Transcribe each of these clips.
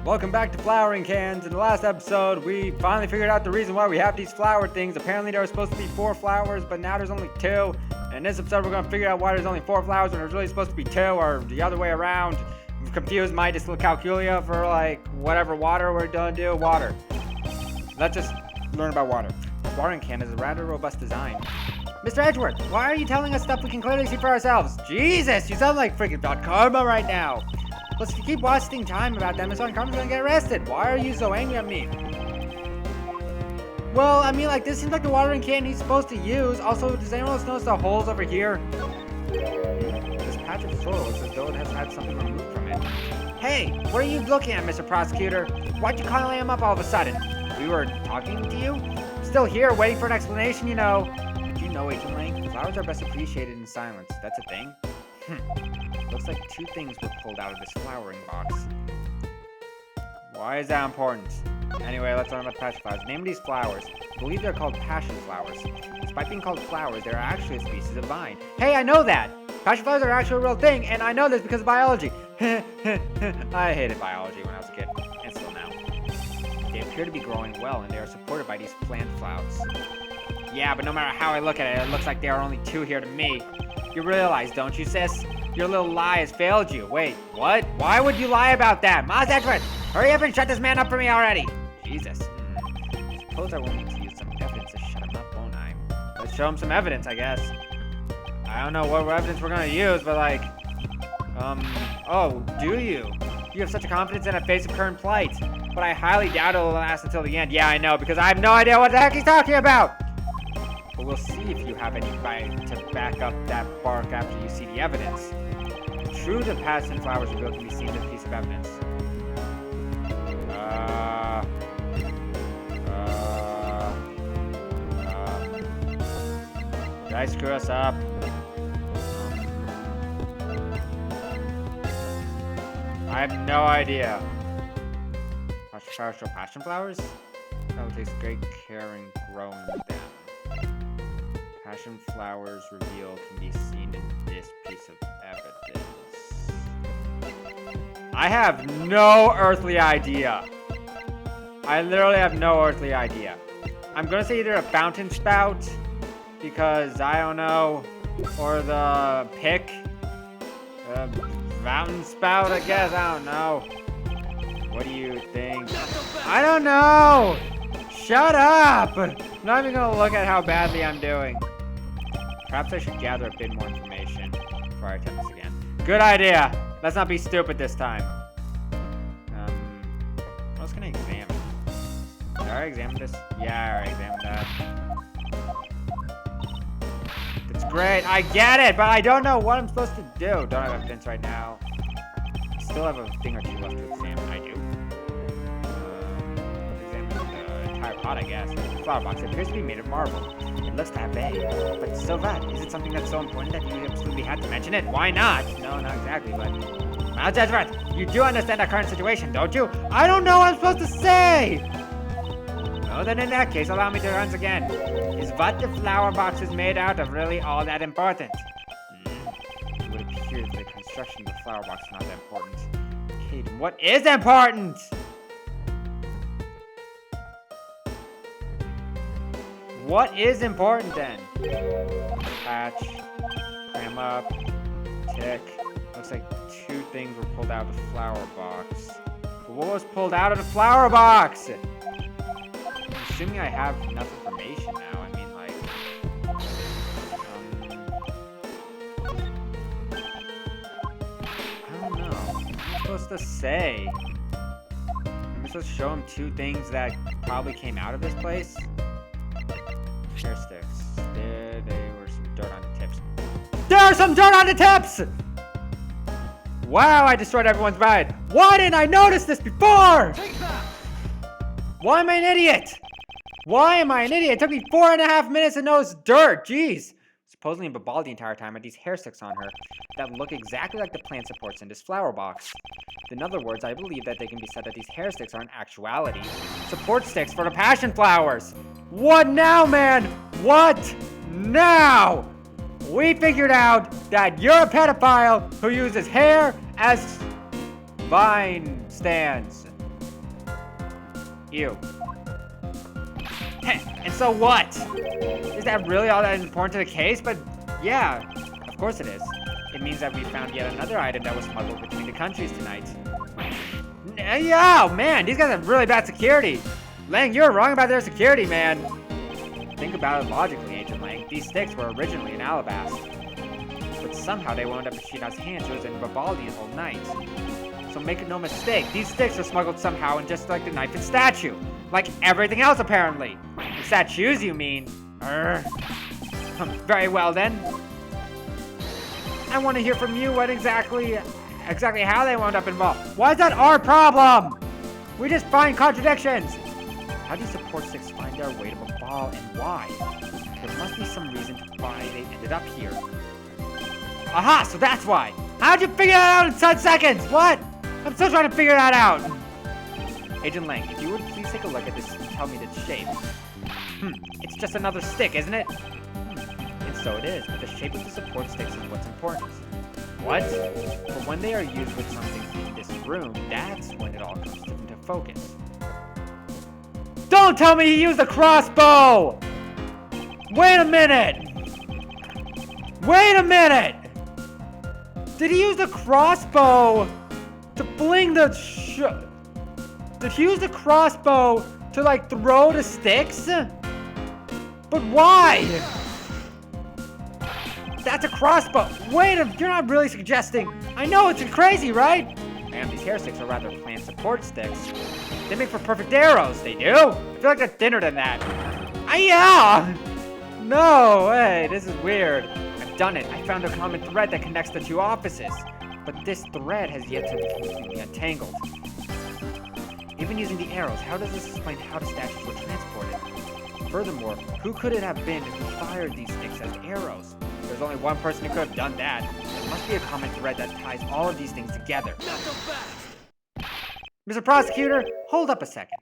Welcome back to Flowering Cans. In the last episode, we finally figured out the reason why we have these flower things. Apparently there were supposed to be 4 flowers, but now there's only 2. And in this episode, we're going to figure out why there's only 4 flowers when there's really supposed to be 2, or the other way around. I'm confused my dyscalculia for whatever water we're going to do. Water. Let's just learn about water. This watering can is a rather robust design. Mr. Edgeworth, why are you telling us stuff we can clearly see for ourselves? Jesus, you sound like freaking Dot Karma right now. Plus, if you keep wasting time about them, Mr. Karma's gonna get arrested. Why are you so angry at me? Well, I mean, this seems like the watering can he's supposed to use. Also, does anyone else notice the holes over here? This patch of soil looks as though it has had something removed from it. Hey, what are you looking at, Mr. Prosecutor? Why'd you call him up all of a sudden? We were talking to you? Still here, waiting for an explanation, you know. Do you know, Agent Lang? Flowers are best appreciated in silence. That's a thing? Looks like 2 things were pulled out of this flowering box. Why is that important? Anyway, let's learn about passion flowers. Name of these flowers. I believe they're called passion flowers. Despite being called flowers, they are actually a species of vine. Hey, I know that! Passion flowers are actually a real thing, and I know this because of biology. I hated biology when I was a kid, and still now. They appear to be growing well, and they are supported by these plant flowers. Yeah, but no matter how I look at it, it looks like there are only 2 here to me. You realize, don't you, sis? Your little lie has failed you. Wait, what? Why would you lie about that? Maz Edgeworth, hurry up and shut this man up for me already. Jesus. Suppose I will need to use some evidence to shut him up, won't I? Let's show him some evidence, I guess. I don't know what evidence we're gonna use, but oh, do you? You have such a confidence in the face of current plight. But I highly doubt it'll last until the end. Yeah, I know, because I have no idea what the heck he's talking about. But we'll see if you have any right to back up that bark after you see the evidence. The truth of passion flowers revealed can be seen in this piece of evidence. Did I screw us up? I have no idea. Passion flowers show passion flowers? That takes great care in growing them. Passion flowers reveal can be seen in this piece of evidence. I have no earthly idea. I literally have no earthly idea. I'm gonna say either a fountain spout, because I don't know, or the pick. Fountain spout, I guess. I don't know. What do you think? I don't know! Shut up! I'm not even gonna look at how badly I'm doing. Perhaps I should gather a bit more information before I attempt this again. Good idea! Let's not be stupid this time. What else can I examine? Did I already examine this? Yeah, I already examined that. That's great! I get it! But I don't know what I'm supposed to do. Don't have evidence right now. I still have a thing or 2 left to examine. I do. Examine the entire pot, I guess. The flower box appears to be made of marble. It looks that big, but so what? Is it something that's so important that you absolutely had to mention it? Why not? No, not exactly, but... Miles Edgeworth, you do understand our current situation, don't you? I don't know what I'm supposed to say! Oh, then in that case, allow me to once again. Is what the flower box is made out of really all that important? It would appear that the construction of the flower box is not that important. Caden, what is important? What is important then? Patch, cram up, tick. Looks like 2 things were pulled out of the flower box. But what was pulled out of the flower box? I'm assuming I have enough information now. I mean, I don't know. What am I supposed to say? Am I supposed to show him 2 things that probably came out of this place? Hair sticks. There were some dirt on the tips. There's some dirt on the tips! Wow, I destroyed everyone's ride. Why didn't I notice this before? Why am I an idiot? Why am I an idiot? It took me 4.5 minutes to notice dirt. Jeez. Supposedly in Babal the entire time, had these hair sticks on her that look exactly like the plant supports in this flower box. In other words, I believe that they can be said that these hair sticks are in actuality support sticks for the passion flowers. What now, man? What now? We figured out that you're a pedophile who uses hair as vine stands. Phew. And so what? Is that really all that important to the case? But yeah, of course it is. It means that we found yet another item that was smuggled between the countries tonight. Oh man, these guys have really bad security. Lang, you're wrong about their security, man. Think about it logically, Agent Lang. These sticks were originally in Alabasta. But somehow they wound up in Sheena's hands. It was in Vivaldi's whole night. So make no mistake, these sticks were smuggled somehow in just like the knife and statue. Like everything else, apparently. The statues, you mean? Very well, then. I want to hear from you what exactly how they wound up involved. Why is that our problem? We just find contradictions. How do support sticks find their way to the ball and why? There must be some reason to why they ended up here. Aha, so that's why. How'd you figure that out in 10 seconds? What? I'm still trying to figure that out. Agent Lang, if you would please take a look at this and tell me the shape. It's just another stick, isn't it? And so it is, but the shape of the support sticks is what's important. What? But when they are used with something in this room, that's when it all comes into focus. Don't tell me he used a crossbow! Wait a minute! Wait a minute! Did he use the crossbow to fling the Did he use the crossbow to like throw the sticks? But why? That's a crossbow. Wait, you're not really suggesting. I know it's crazy, right? And these hair sticks are rather plant support sticks. They make for perfect arrows, they do. I feel like they're thinner than that. Yeah! No way, this is weird. I've done it. I found a common thread that connects the two offices. But this thread has yet to be completely untangled. Even using the arrows, how does this explain how the statues were transported? Furthermore, who could it have been who fired these sticks as arrows? There's only one person who could have done that. There must be a common thread that ties all of these things together. Mr. Prosecutor, hold up a second.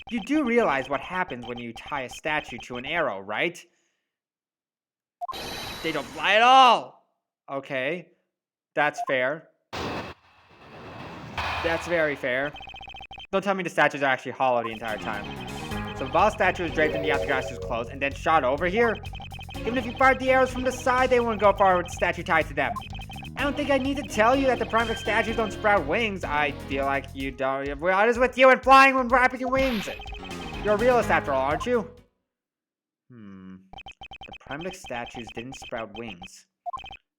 You do realize what happens when you tie a statue to an arrow, right? They don't fly at all! Okay, that's fair. That's very fair. Don't tell me the statues are actually hollow the entire time. So the ball statue is draped in the Yatagasu's clothes and then shot over here? Even if you fired the arrows from the side, they wouldn't go far with the statue tied to them. I don't think I need to tell you that the primitive statues don't sprout wings. I feel like you don't. What is with you and flying when wrapping your wings? You're a realist after all, aren't you? The primitive statues didn't sprout wings.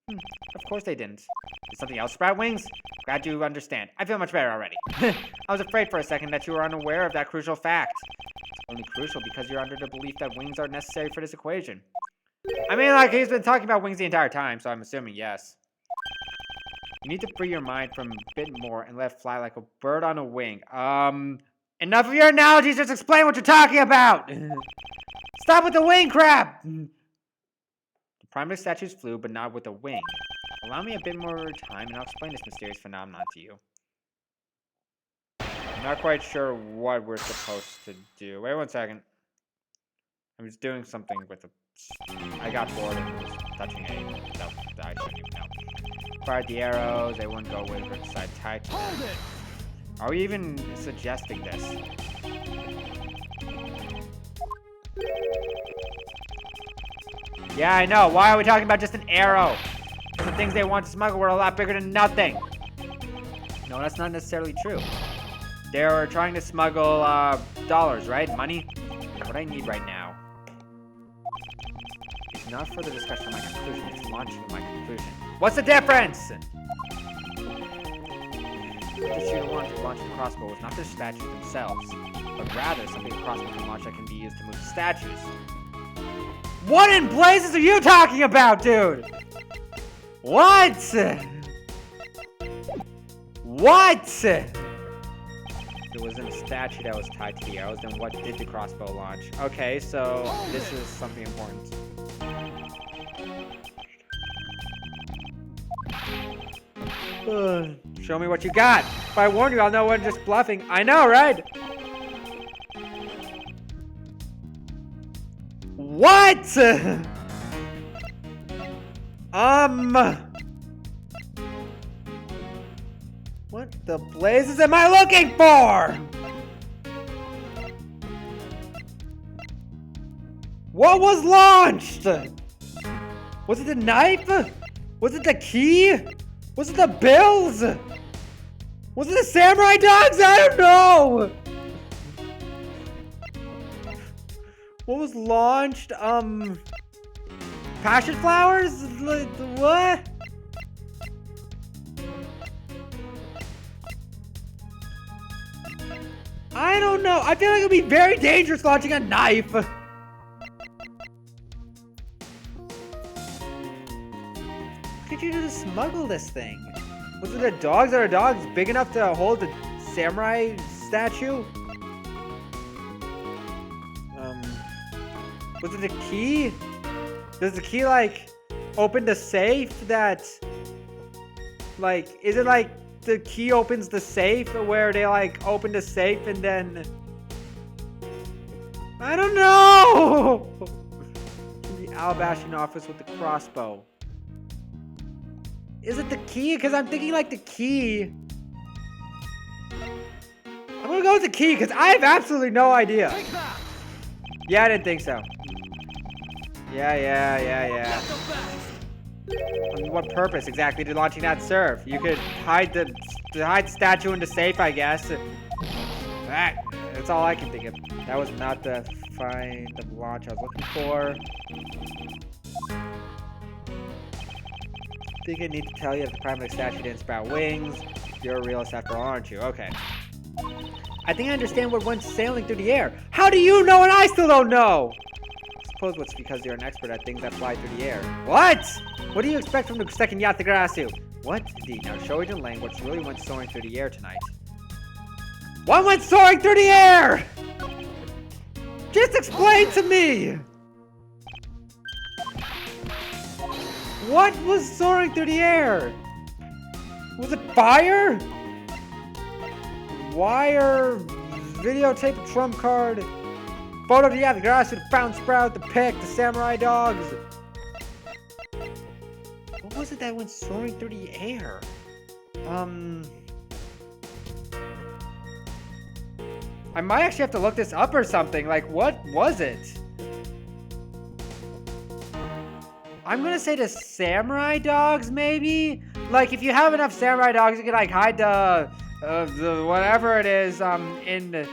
Of course they didn't. Did something else sprout wings? Glad you understand. I feel much better already. I was afraid for a second that you were unaware of that crucial fact. It's only crucial because you're under the belief that wings are necessary for this equation. I mean, like, he's been talking about wings the entire time, so I'm assuming yes. You need to free your mind from a bit more and let it fly like a bird on a wing. Enough of your analogies, just explain what you're talking about! Stop with the wing crap! The primitive statues flew, but not with a wing. Allow me a bit more time and I'll explain this mysterious phenomenon to you. I'm not quite sure what we're supposed to do. Wait 1 second. I was doing something with a... I got bored and was touching a... No, I shouldn't even know. Fired the arrows, they wouldn't go with which side tied to them. Are we even suggesting this? Yeah, I know. Why are we talking about just an arrow? The things they want to smuggle were a lot bigger than nothing. No, that's not necessarily true. They were trying to smuggle dollars, right? Money? What I need right now is not further discussion of my conclusion, it's launching my conclusion. What's the difference? The issue wanted to launch the crossbow was not the statues themselves, but rather something a crossbow can launch that can be used to move the statues. What in blazes are you talking about, dude? What? What? It wasn't a statue that was tied to the arrows, then what did the crossbow launch? Okay, so this is something important. Show me what you got. If I warn you, I'll know when just bluffing. I know, right? What? What the blazes am I looking for? What was launched? Was it the knife? Was it the key? Was it the bills? Was it the samurai dogs? I don't know. What was launched? Passion flowers? What? I don't know. I feel like it would be very dangerous launching a knife. What could you do to smuggle this thing? Was it the dogs? Are dogs big enough to hold the samurai statue? Was it the key? Does the key, like, open the safe that... Like, is it like the key opens the safe where they, like, open the safe and then... I don't know! In the Alabashian office with the crossbow. Is it the key? Because I'm thinking, like, the key... I'm gonna go with the key because I have absolutely no idea. Yeah, I didn't think so. Yeah. What purpose exactly did launching that serve? You could hide the statue in the safe, I guess. That's all I can think of. That was not the find of launch I was looking for. I think I need to tell you that the primary statue didn't sprout wings. You're a realist after all, aren't you? Okay. I think I understand what went sailing through the air. How do you know and I still don't know? I suppose it's because you're an expert at things that fly through the air. What? What do you expect from the second Yatagarasu? What? Indeed. Now show it in language really went soaring through the air tonight. What went soaring through the air? Just explain to me. What was soaring through the air? Was it fire? Wire, videotape, a trump card, photo of the Yatagarasu, the found sprout, the pick, the samurai dogs. What was it that went soaring through the air? I might actually have to look this up or something. Like, what was it? I'm gonna say the samurai dogs, maybe? Like, if you have enough samurai dogs, you can, like, hide the whatever it is, in the,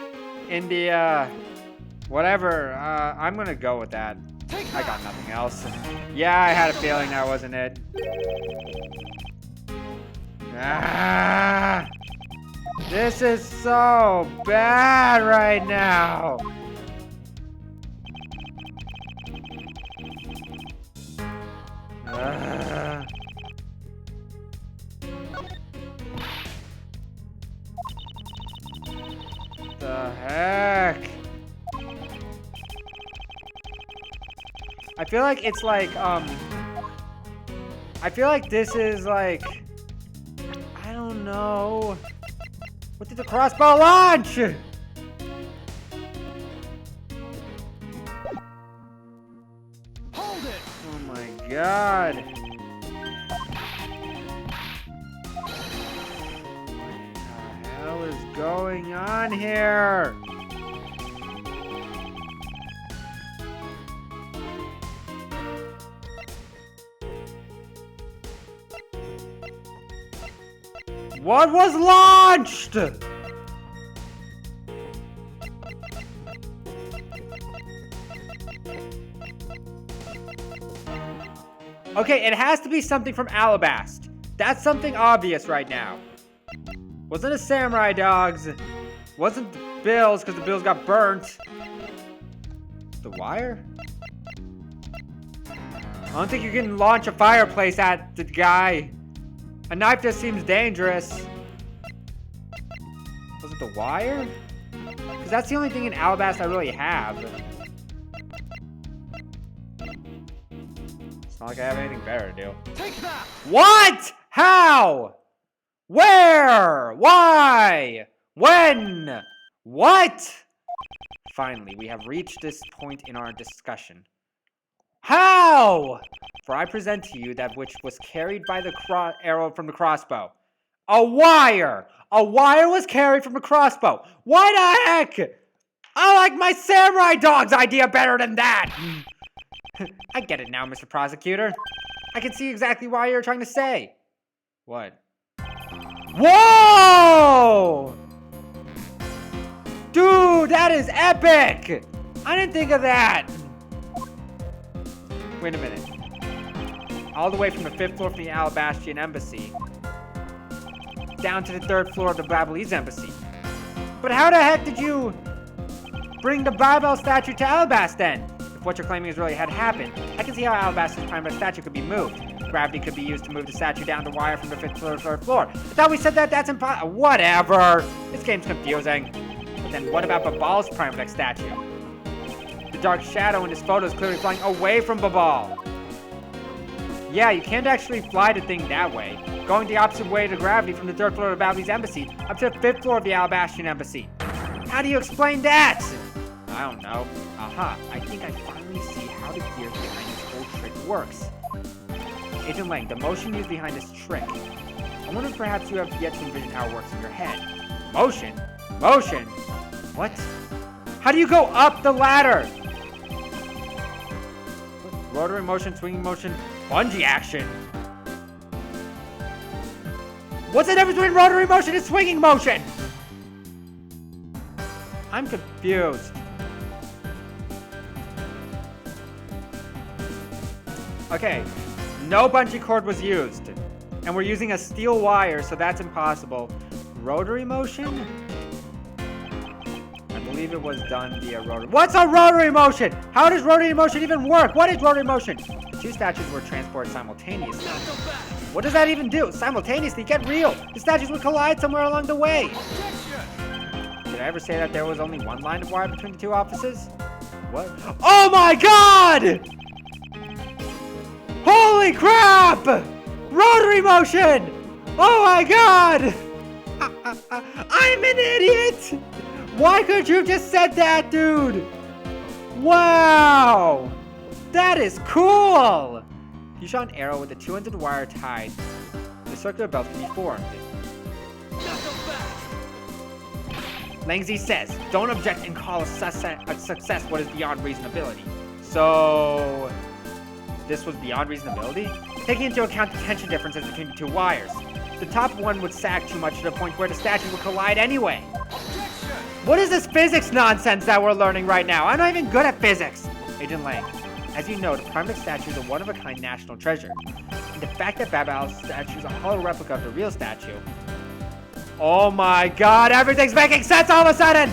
whatever. I'm gonna go with that. I got nothing else. Yeah, I had a feeling that wasn't it. This is so bad right now. The heck? I feel like it's like, I feel like this is like, I don't know. What did the crossbow launch? Hold it! Oh my god. What the hell is going on here? What was launched? Okay, it has to be something from Alabast. That's something obvious right now. Wasn't the samurai dogs. Wasn't the bills, because the bills got burnt. The wire? I don't think you can launch a fireplace at the guy. A knife just seems dangerous. Was it the wire? Because that's the only thing in Alabast I really have. It's not like I have anything better to do. Take that! What? How? Where? Why? When? What? Finally, we have reached this point in our discussion. How? For I present to you that which was carried by the arrow from the crossbow. A wire! A wire was carried from the crossbow. Why the heck? I like my samurai dog's idea better than that! I get it now, Mr. Prosecutor. I can see exactly what you're trying to say. What? Whoa! Dude, that is epic! I didn't think of that. Wait a minute. All the way from the 5th floor from the Alabastrian Embassy down to the 3rd floor of the Babylese Embassy. But how the heck did you bring the Babel statue to Alabast then? If what you're claiming is really had happened, I can see how Alabast's primary statue could be moved. Gravity could be used to move the statue down the wire from the 5th floor to the 3rd floor. I thought we said that that's impossible. Whatever. This game's confusing. But then what about Babal's primary statue? The dark shadow in this photo is clearly flying away from Babal. Yeah, you can't actually fly the thing that way. Going the opposite way to gravity from the 3rd floor of the Babylese Embassy up to the 5th floor of the Alabastrian Embassy. How do you explain that? I don't know. Aha, I think I finally see how the gears behind this whole trick works. Agent Lang, the motion used behind this trick. I wonder if perhaps you have yet to envision how it works in your head. Motion? Motion? What? How do you go up the ladder? Rotary motion, swinging motion, bungee action. What's the difference between rotary motion and swinging motion? I'm confused. Okay, no bungee cord was used. And we're using a steel wire, so that's impossible. Rotary motion? I believe it was done via rotary. What's a rotary motion? How does rotary motion even work? What is rotary motion? The two statues were transported simultaneously. What does that even do? Simultaneously? Get real! The statues would collide somewhere along the way. Did I ever say that there was only one line of wire between the two offices? What? Oh my god! Holy crap! Rotary motion! Oh my god! I'm an idiot! Why could you have just said that, dude? Wow! That is cool! You shot an arrow with the two ends of the wire tied. The circular belt can be formed. Langzy says, don't object and call a success what is beyond reasonability. So, this was beyond reasonability? Taking into account the tension differences between the two wires. The top one would sag too much to the point where the statue would collide anyway. What is this physics nonsense that we're learning right now? I'm not even good at physics. Agent Lang, as you know, the Primex statue is a one-of-a-kind national treasure. And the fact that Babal's statue is a hollow replica of the real statue. Oh my god, everything's making sense all of a sudden!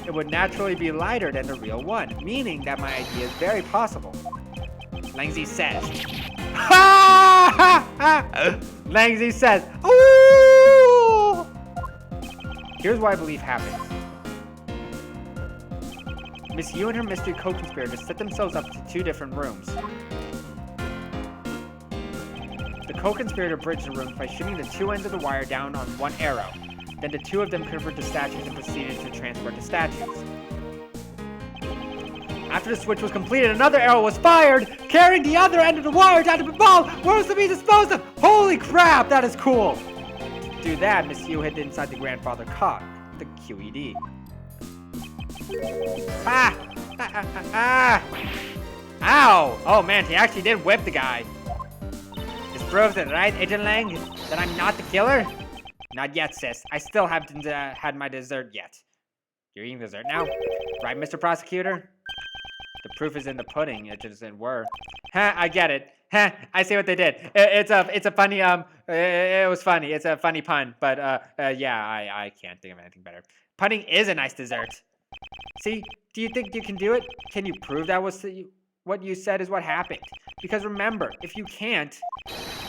It would naturally be lighter than the real one, meaning that my idea is very possible. Langzy says. Ha ha ha! Langzy says. Ooh! Here's what I believe happened. Miss Yu and her mystery co-conspirators set themselves up to two different rooms. The co-conspirator bridged the rooms by shooting the two ends of the wire down on one arrow. Then the two of them converted the statues and proceeded to transport the statues. After the switch was completed, another arrow was fired, carrying the other end of the wire down to the ball, where it was to be disposed of. Holy crap, that is cool! To do that, Miss Yu hid inside the grandfather cock, the QED. Ah! Ow! Oh man, he actually did whip the guy. This proves it, right, Agent Lang? That I'm not the killer? Not yet, sis. I still haven't had my dessert yet. You're eating dessert now? Right, Mr. Prosecutor? The proof is in the pudding, it just didn't work. Huh, I get it. Huh, I see what they did. It's a funny, it was funny. It's a funny pun, but, yeah, I can't think of anything better. Pudding is a nice dessert. See, do you think you can do it? Can you prove that was what you said is what happened? Because remember, if you can't,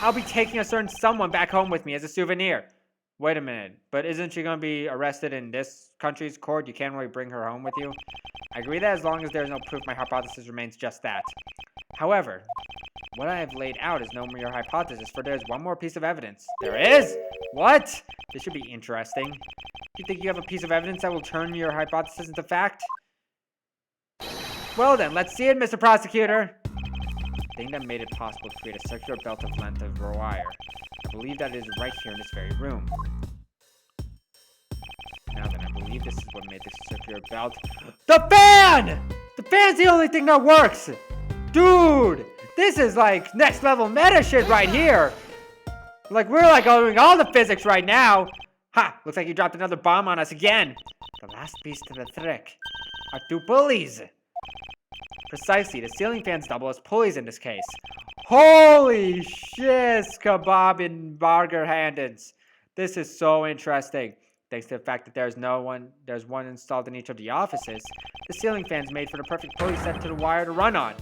I'll be taking a certain someone back home with me as a souvenir. Wait a minute, but isn't she going to be arrested in this country's court? You can't really bring her home with you? I agree that as long as there's no proof, my hypothesis remains just that. However, what I have laid out is no mere hypothesis, for there's one more piece of evidence. There is? What? This should be interesting. You think you have a piece of evidence that will turn your hypothesis into fact? Well then, let's see it, Mr. Prosecutor. The thing that made it possible to create a circular belt of length of wire. I believe that it is right here in this very room. Now then, I believe This is what made this circular belt. The fan! The fan's the only thing that works! Dude! This is like next level meta shit right here! Like, we're like doing all the physics right now! Ha! Looks like you dropped another bomb on us again! The last piece to the trick are 2 pulleys! Precisely, the ceiling fans double as pulleys in this case. Holy shit, kebab and burger handeds! This is so interesting. Thanks to the fact that there's one installed in each of the offices, the ceiling fan's made for the perfect pulley set to the wire to run on.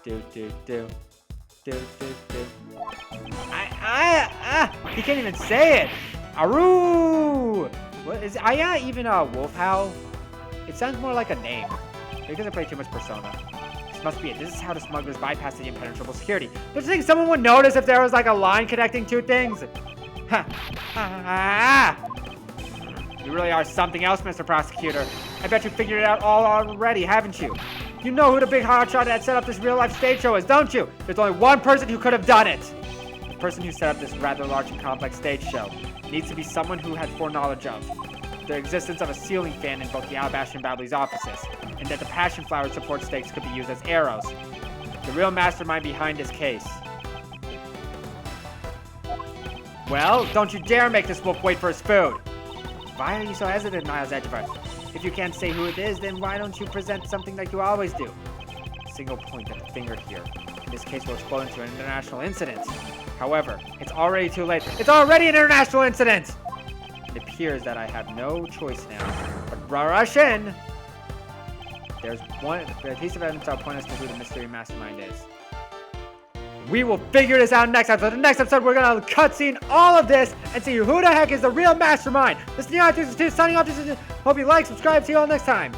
Do. He can't even say it. Aru! What is Aya even a wolf howl? It sounds more like a name. Because I play too much Persona. This must be it. This is how the smugglers bypass the impenetrable security. Don't you think someone would notice if there was like a line connecting 2 things? You really are something else, Mr. Prosecutor. I bet you figured it out all already, haven't you? You know who the big hotshot that set up this real-life stage show is, don't you? There's only one person who could have done it. The person who set up this rather large and complex stage show needs to be someone who had foreknowledge of the existence of a ceiling fan in both the Alabaster and Babbly's offices, and that the passion flower support stakes could be used as arrows. The real mastermind behind this case. Well, don't you dare make this wolf wait for his food. Why are you so hesitant, Niles Edgeworth? If you can't say who it is, then why don't you present something like you always do? Single point at the finger here. In this case will explode into an international incident. However, it's already too late. It's already an international incident! It appears that I have no choice now, but rush in! There's a piece of evidence that'll point us to who the mystery mastermind is. We will figure this out next episode. The next episode, we're gonna cutscene all of this and see who the heck is the real mastermind. This is Neon 2 signing off. Hope you like, subscribe. See you all next time.